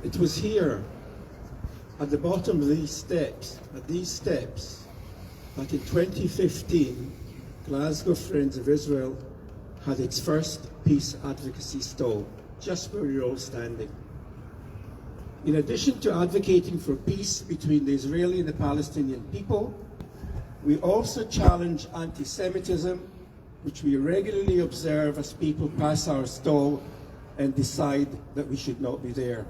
It was here, at the bottom of these steps, that in 2015, Glasgow Friends of Israel had its first peace advocacy stall, just where you're all standing. In addition to advocating for peace between the Israeli and the Palestinian people, we also challenge anti-Semitism, which we regularly observe as people pass our stall and decide that we should not be there.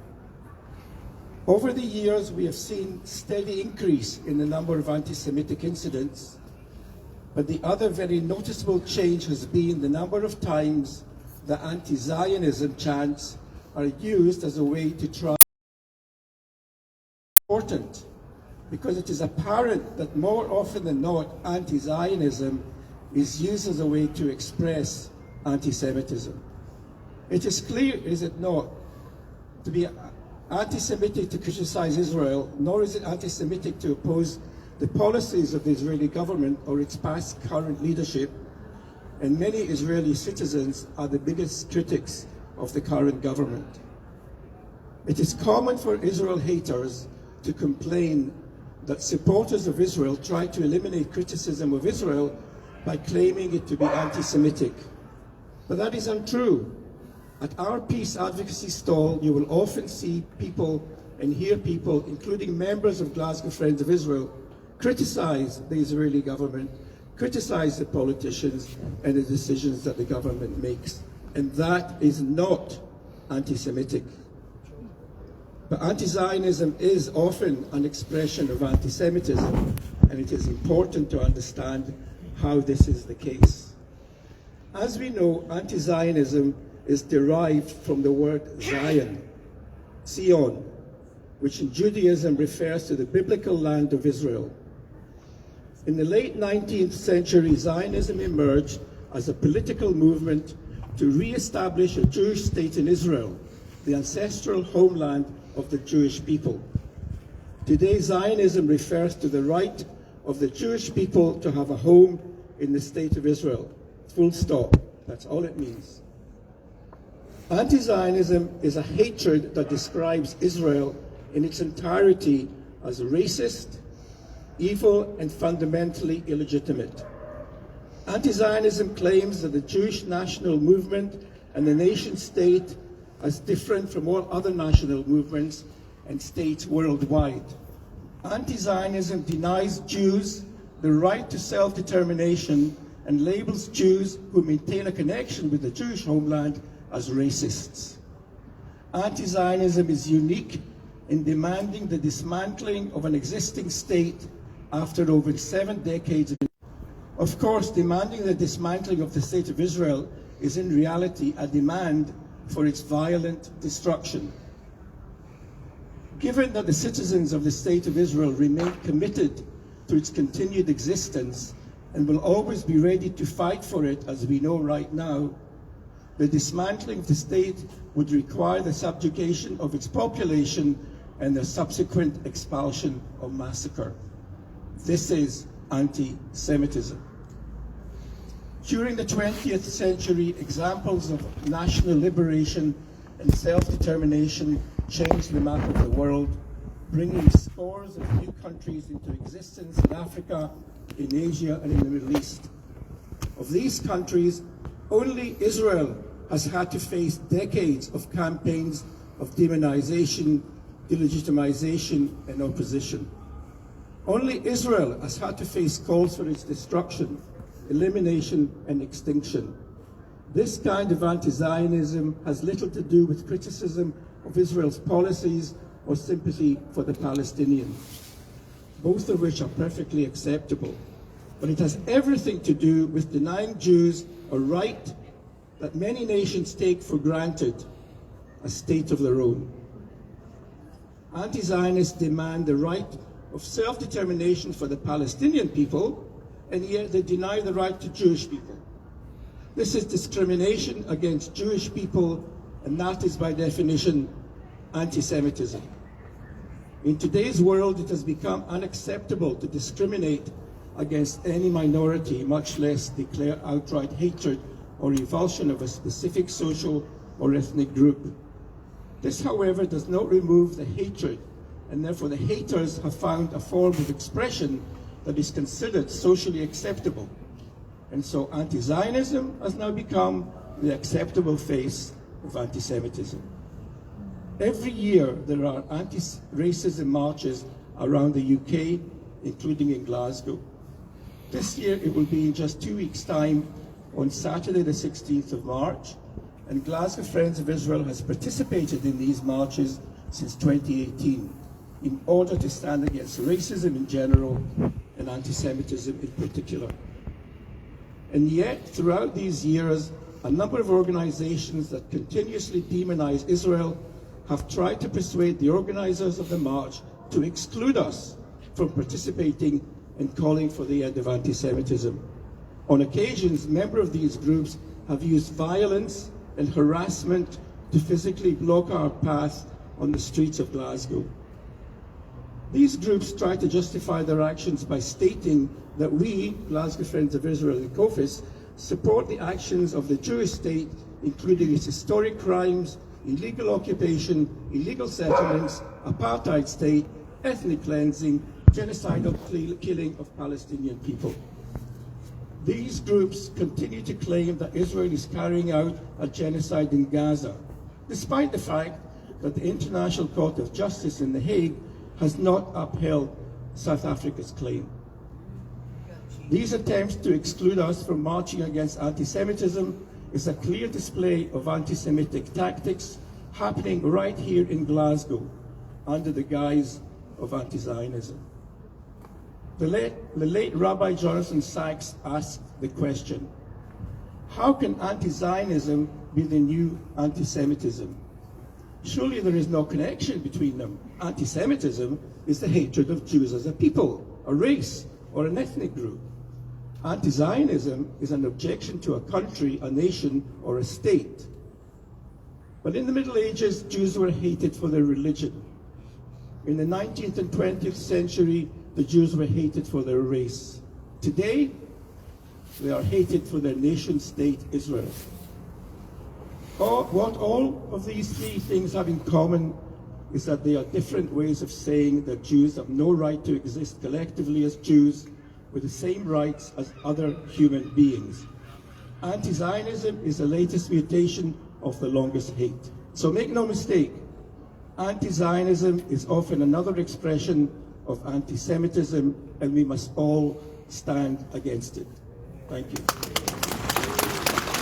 Over the years, we have seen steady increase in the number of anti-Semitic incidents, but the other very noticeable change has been the number of times the anti-Zionism chants are used as a way to try. Important, because it is apparent that more often than not, anti-Zionism is used as a way to express anti-Semitism. It is clear, is it not, to be anti-Semitic to criticize Israel, nor is it anti-Semitic to oppose the policies of the Israeli government or its past current leadership, and many Israeli citizens are the biggest critics of the current government. It is common for Israel haters to complain that supporters of Israel try to eliminate criticism of Israel by claiming it to be anti-Semitic. But that is untrue. At our peace advocacy stall, you will often see people and hear people, including members of Glasgow Friends of Israel, criticize the Israeli government, criticize the politicians and the decisions that the government makes. And that is not anti-Semitic. But anti-Zionism is often an expression of anti-Semitism, and it is important to understand how this is the case. As we know, anti-Zionism is derived from the word Zion, Zion, which in Judaism refers to the biblical land of Israel. In the late 19th century, Zionism emerged as a political movement to re-establish a Jewish state in Israel, the ancestral homeland of the Jewish people. Today, Zionism refers to the right of the Jewish people to have a home in the state of Israel. Full stop. That's all it means. Anti-Zionism is a hatred that describes Israel in its entirety as racist, evil, and fundamentally illegitimate. Anti-Zionism claims that the Jewish national movement and the nation state as different from all other national movements and states worldwide. Anti-Zionism denies Jews the right to self-determination and labels Jews who maintain a connection with the Jewish homeland as racists. Anti-Zionism is unique in demanding the dismantling of an existing state after over 7 decades. Of course, demanding the dismantling of the state of Israel is in reality a demand for its violent destruction. Given that the citizens of the state of Israel remain committed to its continued existence and will always be ready to fight for it, as we know right now, the dismantling of the state would require the subjugation of its population and the subsequent expulsion or massacre. This is anti-Semitism. During the 20th century, examples of national liberation and self-determination changed the map of the world, bringing scores of new countries into existence in Africa, in Asia, and in the Middle East. Of these countries, only Israel has had to face decades of campaigns of demonization, delegitimization, and opposition. Only Israel has had to face calls for its destruction, elimination, and extinction. This kind of anti-Zionism has little to do with criticism of Israel's policies or sympathy for the Palestinians, both of which are perfectly acceptable. But it has everything to do with denying Jews a right that many nations take for granted, a state of their own. Anti-Zionists demand the right of self-determination for the Palestinian people, and yet they deny the right to Jewish people. This is discrimination against Jewish people, and that is by definition anti-Semitism. In today's world, it has become unacceptable to discriminate against any minority, much less declare outright hatred or revulsion of a specific social or ethnic group. This, however, does not remove the hatred, and therefore the haters have found a form of expression that is considered socially acceptable. And so anti-Zionism has now become the acceptable face of anti-Semitism. Every year there are anti-racism marches around the UK, including in Glasgow. This year it will be in just 2 weeks' time on Saturday the 16th of March, and Glasgow Friends of Israel has participated in these marches since 2018 in order to stand against racism in general and anti-Semitism in particular. And yet, throughout these years, a number of organizations that continuously demonize Israel have tried to persuade the organizers of the march to exclude us from participating and calling for the end of anti-Semitism. On occasions, members of these groups have used violence and harassment to physically block our path on the streets of Glasgow. These groups try to justify their actions by stating that we, Glasgow Friends of Israel and COFIS, support the actions of the Jewish state, including its historic crimes, illegal occupation, illegal settlements, apartheid state, ethnic cleansing, genocidal killing of Palestinian people. These groups continue to claim that Israel is carrying out a genocide in Gaza, despite the fact that the International Court of Justice in The Hague has not upheld South Africa's claim. These attempts to exclude us from marching against anti-Semitism is a clear display of anti-Semitic tactics happening right here in Glasgow under the guise of anti-Zionism. The late Rabbi Jonathan Sachs asked the question, how can anti-Zionism be the new anti-Semitism? Surely there is no connection between them. Anti-Semitism is the hatred of Jews as a people, a race, or an ethnic group. Anti-Zionism is an objection to a country, a nation, or a state. But in the Middle Ages, Jews were hated for their religion. In the 19th and 20th century, the Jews were hated for their race. Today, they are hated for their nation-state, Israel. What all of these three things have in common is that they are different ways of saying that Jews have no right to exist collectively as Jews with the same rights as other human beings. Anti-Zionism is the latest mutation of the longest hate. So make no mistake, anti-Zionism is often another expression of anti-Semitism, and we must all stand against it. Thank you.